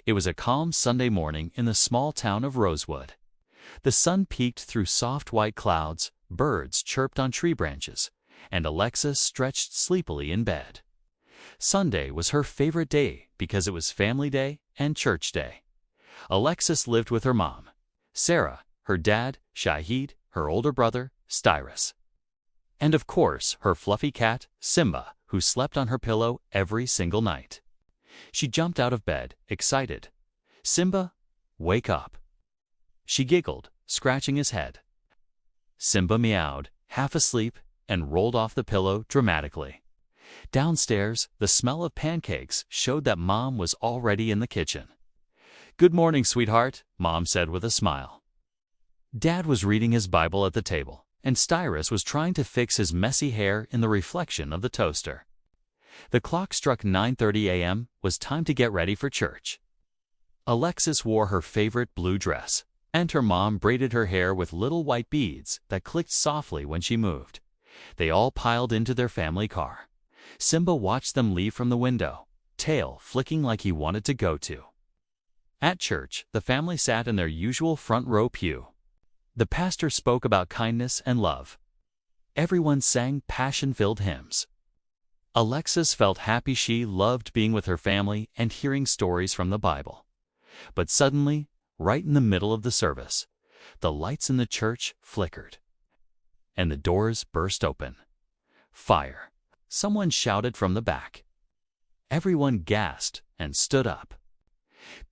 It was a calm Sunday morning in the small town of Rosewood. The sun peeked through soft white clouds, birds chirped on tree branches, and Alexis stretched sleepily in bed. Sunday was her favorite day because it was family day and church day. Alexis lived with her mom, Sarah, her dad, Shahid, her older brother, Styris, and of course her fluffy cat, Simba, who slept on her pillow every single night. She jumped out of bed, excited. "Simba, wake up." She giggled, scratching his head. Simba meowed, half asleep, and rolled off the pillow dramatically. Downstairs, the smell of pancakes showed that Mom was already in the kitchen. "Good morning, sweetheart," Mom said with a smile. Dad was reading his Bible at the table, and Styris was trying to fix his messy hair in the reflection of the toaster. The clock struck 9:30 a.m. Was time to get ready for church. Alexis wore her favorite blue dress, and her mom braided her hair with little white beads that clicked softly when she moved. They all piled into their family car. Simba watched them leave from the window, tail flicking like he wanted to go too. At church, the family sat in their usual front row pew. The pastor spoke about kindness and love. Everyone sang passion-filled hymns. Alexis felt happy. She loved being with her family and hearing stories from the Bible. But suddenly, right in the middle of the service, the lights in the church flickered, and the doors burst open. "Fire!" someone shouted from the back. Everyone gasped and stood up.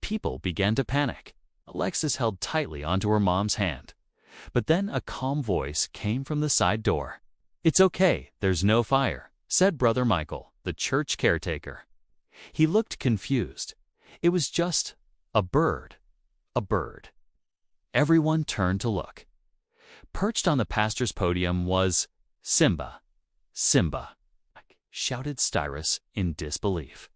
People began to panic. Alexis held tightly onto her mom's hand. But then a calm voice came from the side door. "It's okay, there's no fire," said Brother Michael, the church caretaker. He looked confused. It was just a bird. A bird. Everyone turned to look. Perched on the pastor's podium was Simba. "Simba!" shouted Styris in disbelief.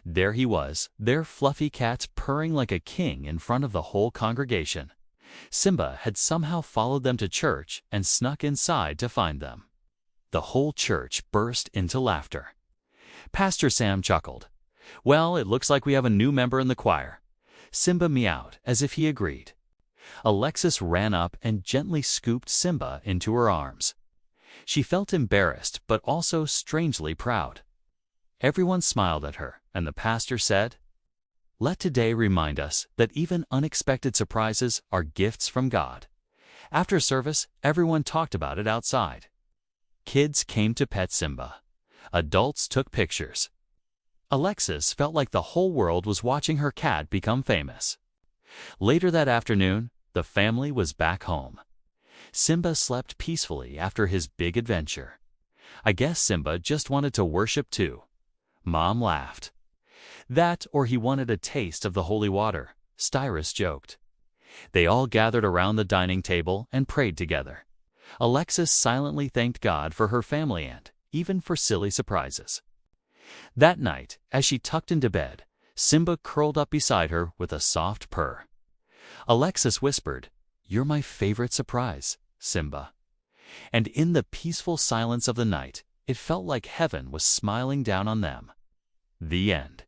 There he was, their fluffy cat purring like a king in front of the whole congregation. Simba had somehow followed them to church and snuck inside to find them. The whole church burst into laughter. Pastor Sam chuckled. "Well, it looks like we have a new member in the choir." Simba meowed as if he agreed. Alexis ran up and gently scooped Simba into her arms. She felt embarrassed but also strangely proud. Everyone smiled at her, and the pastor said, "Let today remind us that even unexpected surprises are gifts from God." After service, everyone talked about it outside. Kids came to pet Simba. Adults took pictures. Alexis felt like the whole world was watching her cat become famous. Later that afternoon, the family was back home. Simba slept peacefully after his big adventure. "I guess Simba just wanted to worship too." Mom laughed. "That or he wanted a taste of the holy water," Styris joked. They all gathered around the dining table and prayed together. Alexis silently thanked God for her family and even for silly surprises. That night, as she tucked into bed, Simba curled up beside her with a soft purr. Alexis whispered, "You're my favorite surprise, Simba." And in the peaceful silence of the night, it felt like heaven was smiling down on them. The end.